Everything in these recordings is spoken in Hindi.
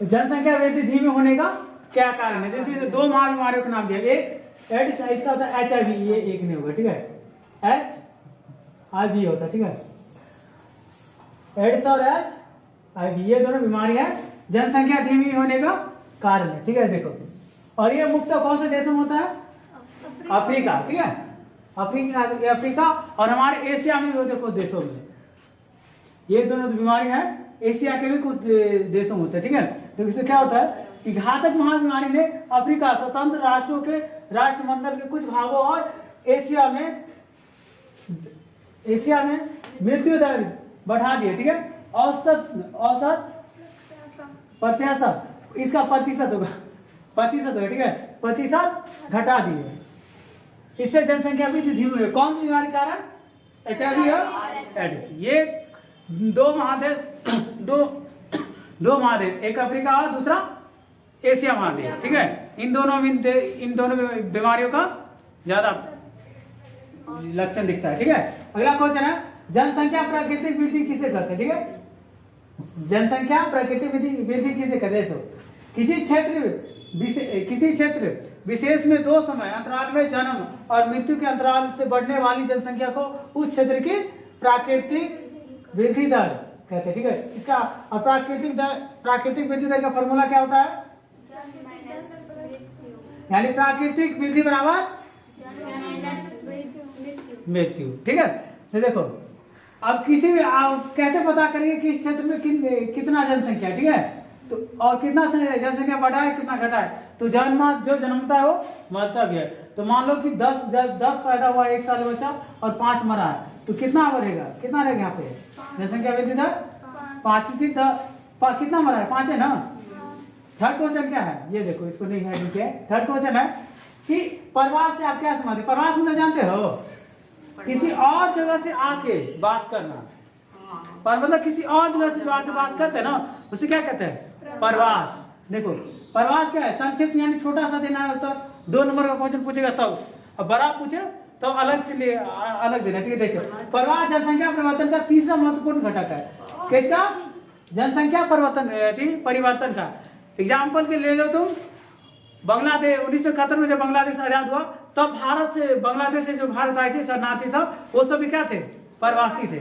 जनसंख्या वृद्धि धीमे होने का क्या कारण है? जैसे दो महाबीमारियों का नाम दिया, एक एड्स, इसका होता है HIV, ये एक नहीं होगा, ठीक है, HIV होता है, ठीक है, एड्स और HIV ये दोनों बीमारियां जनसंख्या धीमी होने का कारण है, ठीक है। देखो, और ये मुख्यतः कौन से देशों में होता है? अफ्रीका, ठीक है, अफ्रीका और हमारे एशिया में भी कुछ देशों में, ये दोनों बीमारी है एशिया के भी कुछ देशों में होते हैं, ठीक है। तो इससे क्या होता है कि घातक महाबीमारी ने अफ्रीका, स्वतंत्र राष्ट्रों के राष्ट्रमंडल के कुछ भागों और एशिया में मृत्यु दर बढ़ा दिए, ठीक है। औसत प्रतिशत, इसका प्रतिशत होगा, ठीक है, प्रतिशत घटा दिए। इससे जनसंख्या भी धीमी हुई। कौन सी बीमारी के कारण? HIV और एड्स। ये दो महादेश, एक अफ्रीका और दूसरा एशिया महादेश, ठीक है। इन दोनों बीमारियों का ज्यादा लक्षण दिखता है, ठीक है। अगला क्वेश्चन है, जनसंख्या प्राकृतिक वृद्धि किसे कहते हैं? ठीक है, जनसंख्या प्राकृतिक वृद्धि किसे कहते हैं? तो किसी क्षेत्र विशेष में दो समय अंतराल में जन्म और मृत्यु के अंतराल से बढ़ने वाली जनसंख्या को उस क्षेत्र की प्राकृतिक वृद्धि दर कहते हैं, ठीक है। इसका प्राकृतिक वृद्धि दर का फॉर्मूला क्या होता है? यानी प्राकृतिक वृद्धि बराबर मृत्यु, ठीक है। तो देखो, अब किसी भी कैसे पता करेंगे कि इस क्षेत्र में कितना जनसंख्या, ठीक है, तो और कितना जनसंख्या बढ़ा है कितना घटा है? तो जो जन्मता है वो मरता भी है। तो मान लो कि 10 पैदा हुआ, 1 साल बचा और 5 मरा है, तो कितना बढ़ेगा, कितना रहेगा यहाँ पे जनसंख्या वृद्धि दर? 5 कितना मरा है? 5 है ना। थर्ड क्वेश्चन क्या है? ये देखो, इसको नहीं है, थर्ड क्वेश्चन है कि प्रवास से आप क्या समझते? प्रवास में जानते हो? किसी और जगह से आके बात करना, पर मतलब किसी और जगह से जो आके बात करते हैं ना, उसे क्या कहते हैं? प्रवास। देखो, प्रवास क्या है? संक्षिप्त यानी छोटा सा देना है उत्तर। 2 नंबर का क्वेश्चन पूछेगा तब, अब बड़ा पूछे तो अलग से लिए अलग देना, ठीक है। देखो, प्रवास जनसंख्या परिवर्तन का तीसरा महत्वपूर्ण घटक है। किसका? जनसंख्या परिवर्तन का। एग्जाम्पल के ले लो तुम, बांग्लादेश 1971 में जब बांग्लादेश आजाद हुआ, तब भारत से बांग्लादेश से जो भारत आए थे शरणार्थी सब, वो सभी क्या थे? प्रवासी थे।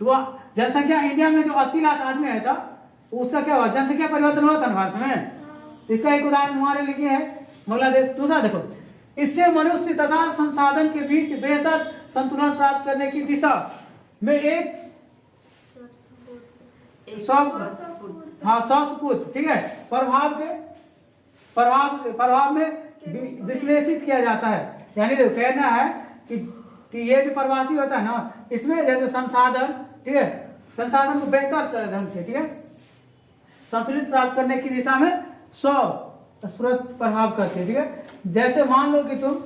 तो जनसंख्या इंडिया में जो 80 लाख आदमी है था, उसका क्या हुआ? जनसंख्या परिवर्तन हुआ था भारत में। इसका एक उदाहरण हमारे लिए है बांग्लादेश। दूसरा देखो, इससे मनुष्य तथा संसाधन के बीच बेहतर संतुलन प्राप्त करने की दिशा में एक 100 फुट, ठीक है, प्रभाव में विश्लेषित किया जाता है। यानी देखो, कहना है कि ये जो प्रवासी होता है ना, इसमें जैसे संसाधन, ठीक है, संसाधन को बेहतर ढंग से, ठीक है, संतुलित प्राप्त करने की दिशा में 100 प्रभाव करते हैं, ठीक है। जैसे मान लो कि तुम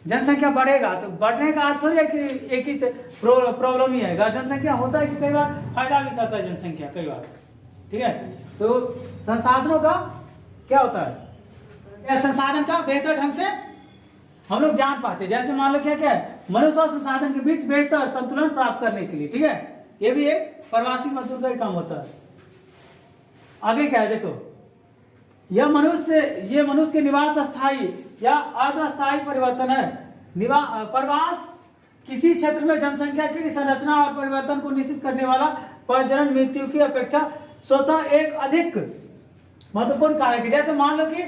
जनसंख्या बढ़ेगा, तो बढ़ने का अर्थ थोड़ी है कि एक ही प्रॉब्लम ही आएगा। जनसंख्या होता है कि कई बार फायदा भी करता है जनसंख्या, कई बार, ठीक है। तो संसाधनों का क्या होता है? संसाधन का बेहतर ढंग से हम लोग जान पाते हैं। जैसे मान लो क्या है, मनुष्य और संसाधन के बीच बेहतर संतुलन प्राप्त करने के लिए, ठीक है, ये भी एक प्रवासी मजदूर का ही काम होता है। आगे क्या है देखो, ये मनुष्य के निवास स्थायी या अर्धस्थायी परिवर्तन है। प्रवास किसी क्षेत्र में जनसंख्या की संरचना और परिवर्तन को निश्चित करने वाला प्रजनन मृत्यु की अपेक्षा स्वतः एक अधिक महत्वपूर्ण कारक है। जैसे मान लो कि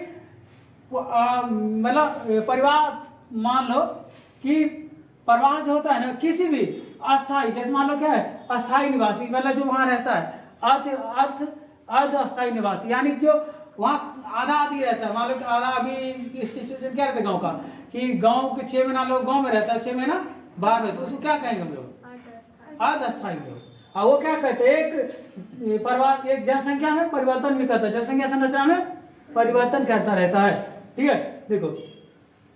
मतलब परिवार, मान लो कि प्रवास जो होता है ना, किसी भी अस्थायी, जैसे मान लो क्या है, अस्थायी निवासी, मतलब जो वहां रहता है, अर्ध अस्थायी निवासी, यानी कि जो वहाँ आधा आधी रहता है। मान लो कि आधा, अभी सिचुएशन क्या रहता है गाँव का, कि गाँव के 6 महीना लोग गाँव में रहता है, 6 महीना बाहर में, तो उसको क्या कहेंगे हम लोग? अर्ध अस्थायी लोग। और वो क्या कहते हैं, एक जनसंख्या में परिवर्तन भी करता है, जनसंख्या संरचना में परिवर्तन करता रहता है, ठीक है। देखो,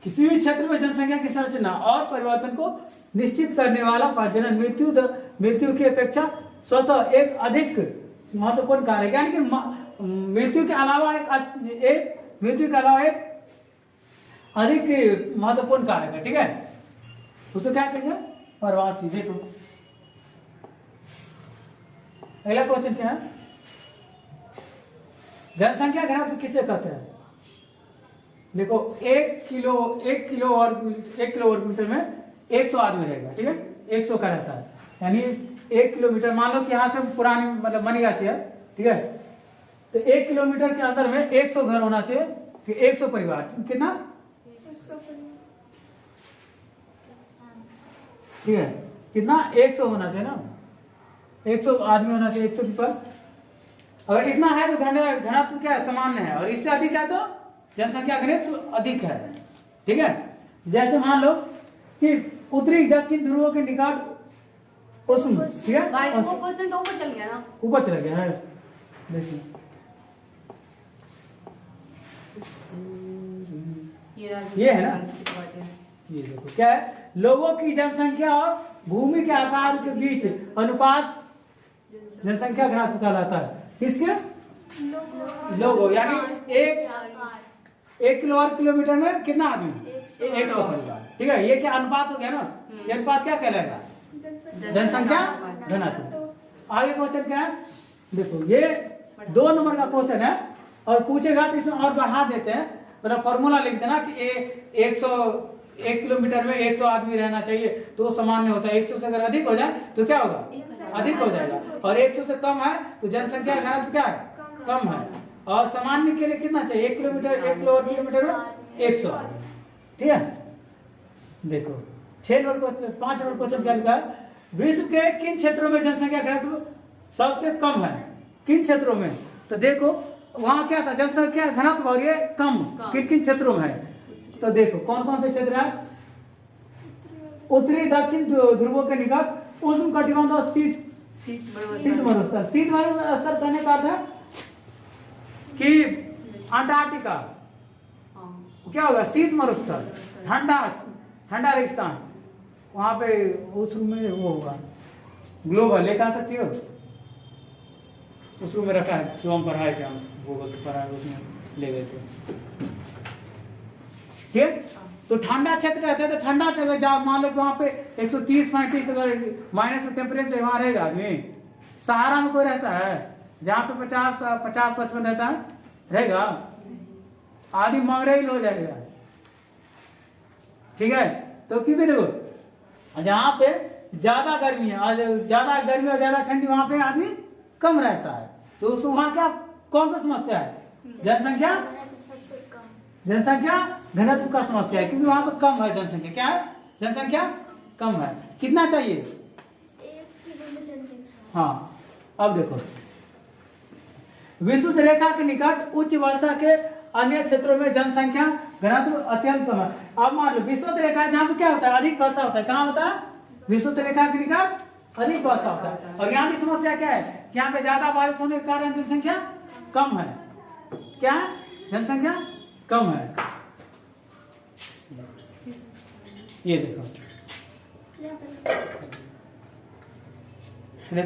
किसी भी क्षेत्र में जनसंख्या की संरचना और परिवर्तन को निश्चित करने वाला प्रजनन मृत्यु की अपेक्षा स्वतः एक अधिक महत्वपूर्ण कारक, यानी कि मृत्यु के अलावा एक अधिक महत्वपूर्ण कारक है, ठीक है। उसको क्या कहेंगे? प्रवासी। देखो, अगला क्वेश्चन क्या है? जनसंख्या घनत्व किसे कहते हैं? देखो 1 किलो वर्ग मीटर में 100 आदमी रहेगा, ठीक है, 100 का रहता है, यानी 1 किलोमीटर, मान लो कि यहाँ से पुरानी मतलब मनीगाछी है, ठीक है, तो 1 किलोमीटर के अंदर में 100 घर होना चाहिए, कि 100 परिवार, कितना, ठीक है, कितना 100 होना चाहिए ना, 100 आदमी होना चाहिए 100 पर। अगर इतना है तो घनत्व क्या है, सामान्य है, और इससे अधिक है तो जनसंख्या घनत्व अधिक है, ठीक है। जैसे मान लो कि उत्तरी दक्षिण ध्रुवों के निकट उष्ण, ठीक है, भाई वो क्वेश्चन तो ऊपर चल गया ना, ऊपर चला गया है, देखिए ये है ना, ये देखो क्या है, लोगों की जनसंख्या और भूमि के आकार के बीच अनुपात जनसंख्या घनत्व कहलाता है। किसके? लोगों, यानी एक किलो और किलोमीटर में कितना आदमी, 100 परिवार, ठीक है, ये क्या अनुपात हो गया ना, ये अनुपात क्या कहलाएगा, जनसंख्या घनत्व। आगे क्वेश्चन क्या है, देखो ये 2 नंबर का क्वेश्चन है, और पूछेगा तो इसमें और बढ़ा देते हैं, मतलब फॉर्मूला लिख देना कि 1 किलोमीटर में 100 आदमी रहना चाहिए तो सामान्य होता है, 100 से अगर अधिक हो जाए तो क्या होगा, अधिक हो जाएगा, और 100 से कम है तो जनसंख्या घनत्व क्या है, कम है, और सामान्य के लिए कितना चाहिए, 1 किलो और किलोमीटर में 100 आदमी, ठीक है। देखो 5 नंबर क्वेश्चन क्या लिखा है, विश्व के किन क्षेत्रों में जनसंख्या घनत्व सबसे कम है, किन क्षेत्रों में, तो देखो वहां क्या था, जनसंख्या घनत्व और ये कम किन किन क्षेत्रों में है, तो देखो कौन कौन से क्षेत्र है, उत्तरी दक्षिण ध्रुवों के निकट उष्ण कटिबंध और शीत मरुस्थल। शीत मरुस्थल कहने का अर्थ है कि अंटार्कटिका क्या होगा, शीत मरुस्थल, ठंडा रेगिस्तान, वहां पे उस रूम में वो होगा, ग्लोबल लेकर आ सकती हो, उस रूम में रखा है, शिवम पर है क्या, गूगल पर है, उसमें ले गए थे, ठीक। तो ठंडा क्षेत्र रहता है, तो ठंडा जगह जहाँ मान लो कि वहाँ पे 130-135 अगर माइनस में टेम्परेचर वहाँ रहेगा आदमी, सहारा में कोई रहता है जहाँ पे 50-55 रहता है, रहेगा, आदमी मंगरेल हो जाएगा, ठीक है। तो क्योंकि देखो जहाँ पे ज्यादा गर्मी है और ज्यादा ठंडी, वहाँ पे आदमी कम रहता है, तो वहाँ क्या कौन सा समस्या है, जनसंख्या घनत्व का समस्या है, क्योंकि वहां पर कम है जनसंख्या, क्या है, जनसंख्या कम है, कितना चाहिए, 1 किलो। हाँ अब देखो विषुवत रेखा के निकट उच्च वर्षा के अन्य क्षेत्रों में जनसंख्या घनत्व अत्यंत कम है। अब मान लो विषुवत रेखा जहाँ पे क्या होता है, अधिक वर्षा होता है, कहाँ होता है, विषुवत रेखा के निकट अधिक वर्षा होता है, और यहाँ की समस्या क्या है, यहाँ पे ज्यादा बारिश होने के कारण जनसंख्या कम है, क्या है, जनसंख्या कम है। ये देखो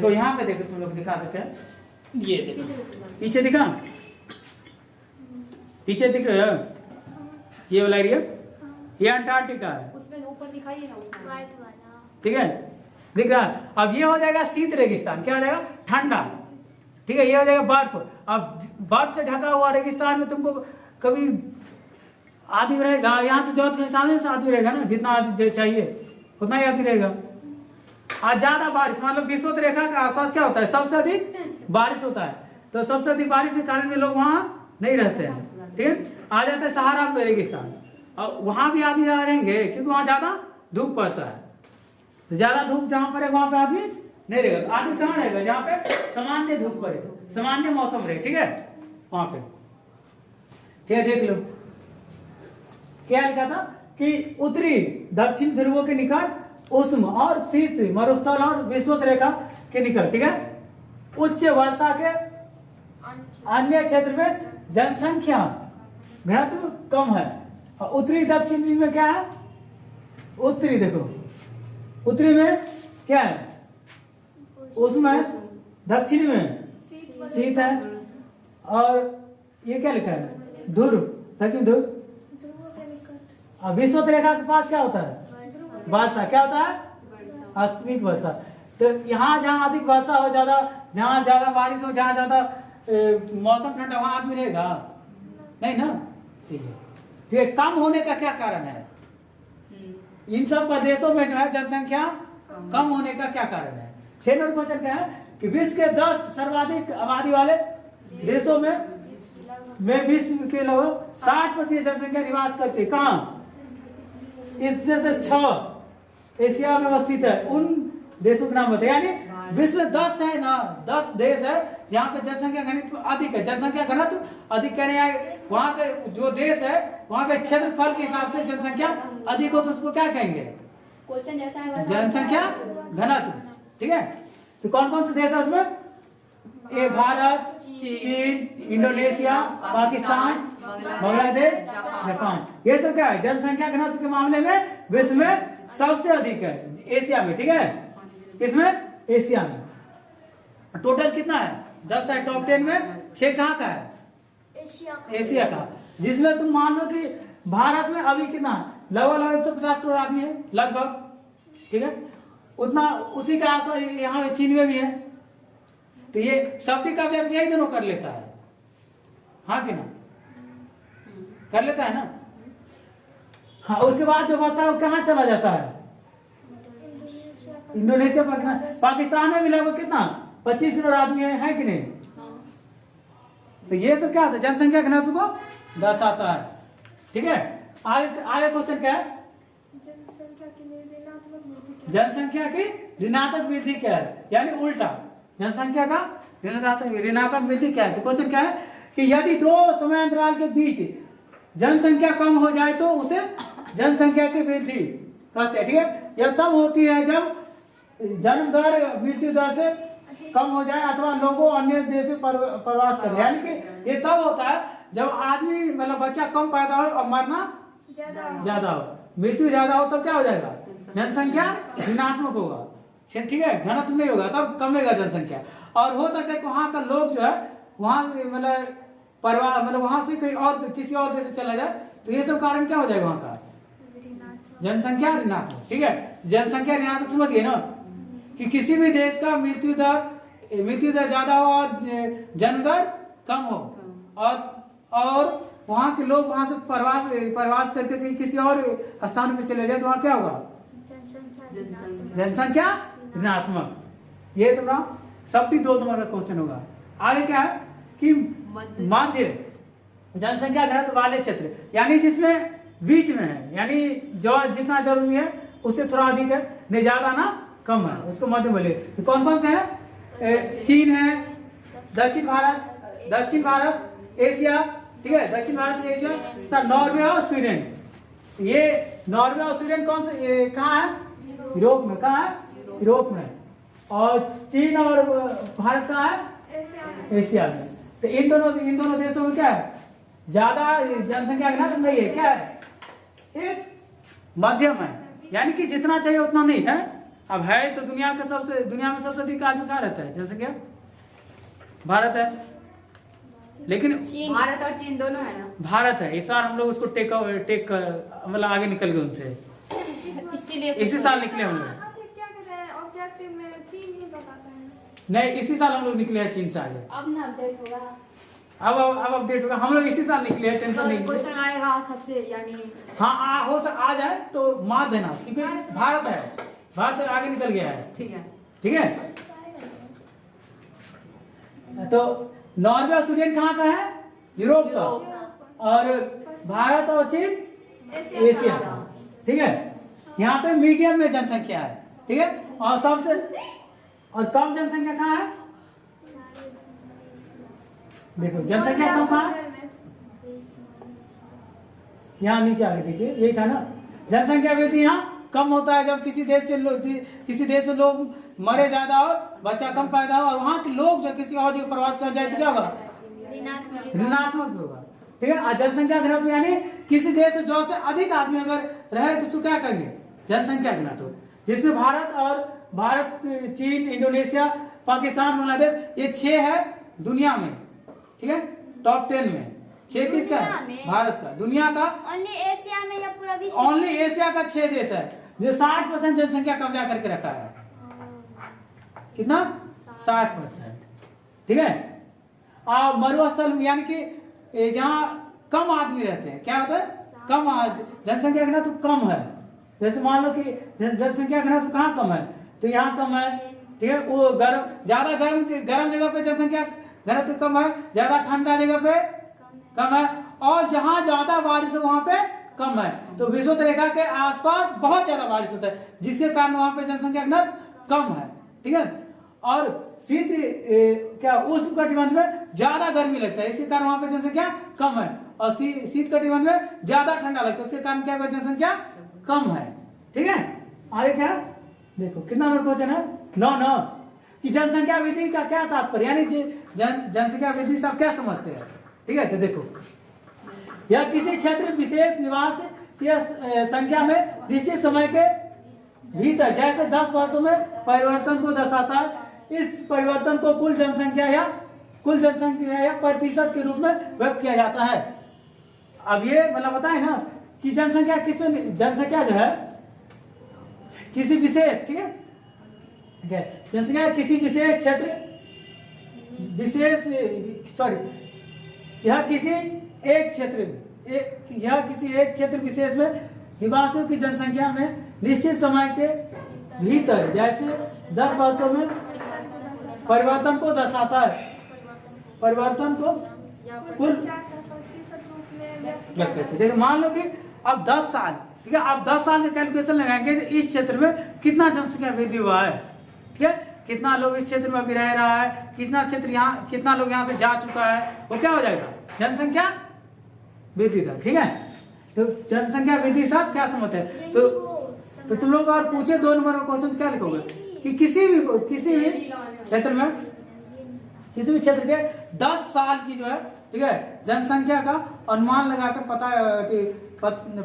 यहाँ पे देखो, तुम लोग दिखा सकते हैं, ये देखो पीछे दिखा, पीछे दिख रहा है, ये वाला एरिया, ये अंटार्कटिका है, उसमें ऊपर दिखाइए ना, उसमें व्हाइट वाला, ठीक है, दिख रहा है। अब ये हो जाएगा शीत रेगिस्तान, क्या हो जाएगा, ठंडा, ठीक है, ये हो जाएगा बर्फ। अब बर्फ से ढका हुआ रेगिस्तान में तुमको कभी आदमी रहेगा, यहाँ तो जरूरत के हिसाब से आदमी रहेगा ना, जितना आदमी चाहिए उतना ही आदमी रहेगा। आज ज्यादा बारिश, मतलब विषुवत रेखा के आसपास क्या होता है, सबसे अधिक बारिश होता है, तो सबसे अधिक बारिश के कारण में लोग वहाँ नहीं रहते हैं, ठीक है, आ जाते हैं सहारा पे रेगिस्तान, और वहाँ भी आदमी रहेंगे क्योंकि वहाँ ज्यादा धूप पड़ता है, तो ज्यादा धूप जहाँ पड़े वहाँ पे आदमी नहीं रहेगा, तो आदमी कहाँ रहेगा, जहाँ पे सामान्य धूप पड़े, सामान्य मौसम रहे, ठीक है, वहाँ पे, ठीक है। देख लो क्या लिखा था कि उत्तरी दक्षिण ध्रुवों के निकट उष्ण और शीत मरुस्थल और विषुवत रेखा के निकट, ठीक है, उच्च वर्षा के अन्य क्षेत्र में जनसंख्या घनत्व कम है, और उत्तरी दक्षिण में क्या है, उत्तरी देखो, उत्तरी में क्या है, उष्ण है, दक्षिण में शीत है, और ये क्या लिखा है, ध्रुव, दक्षिण ध्रुव। विषुवत रेखा के पास क्या होता है, वर्षा, क्या होता है, अस्तमिक वर्षा। तो यहाँ जहाँ अधिक वर्षा हो, ज्यादा, जहाँ ज्यादा बारिश हो, जहाँ ज्यादा मौसम ठंडा, वहाँ आदमी रहेगा नहीं ना। ठीक है, ठीक है। कम होने का क्या कारण है? इन सब प्रदेशों में जो है जनसंख्या कम होने का क्या कारण है? 6 नंबर क्वेश्चन क्या है कि विश्व के 10 सर्वाधिक आबादी वाले देशों में विश्व के लगभग 60% जनसंख्या निवास करती है। कहाँ? इसमें से 6 एशिया में अवस्थित है। उन देशों के नाम बताए, यानी विश्व में 10 है ना, 10 देश है जहाँ पे जनसंख्या घनत्व अधिक है। जनसंख्या घनत्व अधिक कहने आए, वहाँ के जो देश है वहाँ के क्षेत्रफल के हिसाब से जनसंख्या अधिक हो तो उसको क्या कहेंगे? क्वेश्चन जैसा है जनसंख्या घनत्व। ठीक है, तो कौन कौन से देश है उसमें? ये भारत, चीन, इंडोनेशिया, पाकिस्तान, बांग्लादेश, जापान। ये सब क्या है? जनसंख्या घनत्व के मामले में विश्व में सबसे अधिक है एशिया में। ठीक है, किसमें? एशिया में। टोटल कितना है? 10 है। टॉप 10 में 6 कहाँ का है? एशिया का। जिसमें तुम मान लो कि भारत में अभी कितना लगभग 150 करोड़ आदमी है लगभग। ठीक है, उतना उसी का आंसू यहाँ चीन में भी है। तो ये सबकी कब्जा यही दोनों कर लेता है, हाँ कि ना? कर लेता है ना। हाँ, उसके बाद जो बचता है वो कहाँ चला जाता है? इंडोनेशिया, पाकिस्तान। पाकिस्तान में भी लगभग कितना 25 करोड़ आदमी है कि नहीं? तो ये तो क्या होता है? जनसंख्या घनत्व को दर्शाता है। ठीक है, आगे क्वेश्चन क्या है? जनसंख्या की ऋणात्मक वृद्धि क्या है, यानी उल्टा। जनसंख्या का ऋणात्मक वृद्धि क्या है? तो क्वेश्चन क्या है कि यदि 2 समय अंतराल के बीच जनसंख्या कम हो जाए तो उसे जनसंख्या की वृद्धि कहते हैं। ठीक है, यह तब होती है जब जन्म दर मृत्यु दर से कम हो जाए अथवा लोगों अन्य देश से प्रवास करें। यानी कि ये तब होता है जब आदमी मतलब बच्चा कम पैदा हो और मरना ज्यादा हो, मृत्यु ज्यादा हो, तब क्या हो जाएगा? जनसंख्या ऋणात्मक होगा। ठीक है, घनत्व नहीं होगा, तब कमेगा जनसंख्या। और हो सकता है कि वहाँ का लोग जो है वहाँ मतलब परिवार मतलब वहाँ से कहीं और किसी और देश से चला जाए, तो ये सब कारण क्या हो जाएगा? वहाँ का जनसंख्या ऋणात्मक। ठीक है, जनसंख्या ऋणात्मक समझिए ना कि किसी भी देश का मृत्यु दर ज्यादा हो और जन्म दर कम हो, और वहाँ के लोग वहाँ से प्रवास करके कहीं किसी और स्थान पे चले जाए तो वहाँ क्या होगा? जनसंख्या ऋणात्मक। ये तुम्हारा सबकी 2 तुम्हारा क्वेश्चन होगा। आगे क्या है कि मध्य जनसंख्या घनत्व वाले क्षेत्र, यानी जिसमें बीच में है, यानी जो जितना जरूरी है उससे थोड़ा अधिक है, नहीं ज्यादा ना कम है, उसको मध्य बोले। तो कौन कौन से है? चीन है, दक्षिण भारत, एशिया। ठीक है, दक्षिण भारत, एशिया, नॉर्वे और स्वीडन। ये नॉर्वे और स्वीडन कौन से कहाँ है? यूरोप में। कहाँ है? यूरोप में। और चीन और भारत कहाँ है? एशिया में। तो इन दोनों देशों में क्या है? ज्यादा जनसंख्या घनत्व नहीं है, क्या है? एक मध्यम है, यानी कि जितना चाहिए उतना नहीं है। अब है तो दुनिया में सबसे अधिक आदमी कहाँ रहता है? जनसंख्या भारत है, लेकिन भारत और चीन दोनों है ना? भारत है। इस बार हम लोग उसको टेक मतलब आगे निकल गए उनसे, इसीलिए इसी साल निकले हम लोग। नहीं, इसी साल हम लोग निकले हैं चीन से आगे। अब ना अपडेट होगा, अब अपडेट होगा। हम लोग इसी साल निकले हैं, टेंशन नहीं। क्वेश्चन आएगा सबसे, यानी हाँ आ जाए तो मार देना, क्योंकि भारत है, भारत आगे निकल गया है। ठीक है, ठीक है। तो नॉर्वे और स्वीडन कहाँ का है? यूरोप का। और भारत और चीन एशिया का। ठीक है, यहाँ पे मीडियम में जनसंख्या है। ठीक है, और सबसे और कम जनसंख्या कहाँ है? देखो जनसंख्या कम कहाँ है? यहाँ नीचे आगे देखिए, यही था ना। जनसंख्या वृद्धि यहाँ कम होता है जब किसी देश से लोग मरे ज्यादा और बच्चा कम पैदा हो, और वहाँ के लोग जो किसी और जगह प्रवास कर जाए तो क्या होगा? ऋणात्मक होगा। ठीक है, जनसंख्या घनत्व यानी किसी देश में जो से अधिक आदमी अगर रहे तो उसको क्या कहेंगे? जनसंख्या घनत्व। जिसमें भारत, चीन, इंडोनेशिया, पाकिस्तान, बांग्लादेश, ये 6 है दुनिया में। ठीक है, टॉप 10 में 6 किसका है? भारत का। दुनिया का ओनली एशिया में या पूरा विश्व? ओनली एशिया का 6 देश है जो 60% जनसंख्या कब्जा करके रखा है। कितना? 60%। ठीक है, मरुस्थल यानी कि जहाँ कम आदमी रहते हैं, क्या होता है, कम जनसंख्या घनत्व कम है। जैसे मान लो कि जनसंख्या घनत्व कहाँ कम है, तो यहाँ कम है, ठीक है। वो ज्यादा गर्म जगह पे जनसंख्या घनत्व कम है, ज्यादा ठंडा जगह पे कम है, और जहाँ ज्यादा बारिश है वहां पे कम है। तो विषुवत रेखा के आसपास बहुत ज्यादा बारिश होता है, जिसके कारण वहां पे जनसंख्या घनत्व कम है, ठीक है। और शीत क्या उष्ण कटिबंध में ज्यादा गर्मी लगता है, इसके कारण वहां पे जनसंख्या कम है। और शीत कटिबंध में ज्यादा ठंडा लगता है, उसके कारण क्या जनसंख्या कम है, ठीक है। आगे क्या देखो कितना नंबर क्वेश्चन है 9 कि जनसंख्या वृद्धि का क्या तात्पर्य, यानी जनसंख्या वृद्धि से आप क्या समझते हैं, ठीक है। तो देखो यह किसी क्षेत्र विशेष निवास की संख्या में निश्चित समय के भीतर जैसे 10 वर्षों में परिवर्तन को दर्शाता है। इस परिवर्तन को कुल जनसंख्या या प्रतिशत के रूप में व्यक्त किया जाता है। अब ये मतलब बताए ना कि जनसंख्या जो है किसी विशेष, ठीक है, जनसंख्या किसी विशेष क्षेत्र यह किसी एक क्षेत्र विशेष में निवासियों की जनसंख्या में निश्चित समय के भीतर जैसे 10 वर्षों में परिवर्तन को दर्शाता है। परिवर्तन को कुल देखिए मान लो कि अब 10 साल, ठीक है, आप 10 साल का कैलकुलेशन लगाएंगे इस क्षेत्र में कितना जनसंख्या वृद्धि हुआ है, ठीक है, कितना लोग इस क्षेत्र में अभी रह रहा है, कितना क्षेत्र यहाँ, कितना लोग यहाँ से जा चुका है, वो क्या हो जाएगा जनसंख्या वृद्धि दर, ठीक है। तो जनसंख्या वृद्धि से क्या समझते हैं, तो तुम लोग और पूछे 2 नंबर का क्वेश्चन क्या लिखोगे कि किसी भी क्षेत्र में किसी भी क्षेत्र के 10 साल की जो है, ठीक है, जनसंख्या का अनुमान लगा कर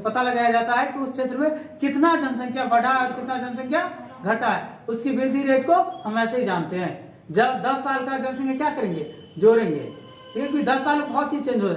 पता लगाया जाता है कि उस क्षेत्र में कितना जनसंख्या बढ़ा और कितना जनसंख्या घटा है। उसकी वृद्धि रेट को हम ऐसे ही जानते हैं। जब 10 साल का जनसंख्या क्या करेंगे, जोड़ेंगे, ठीक है, 10 साल में बहुत चीज चेंज हो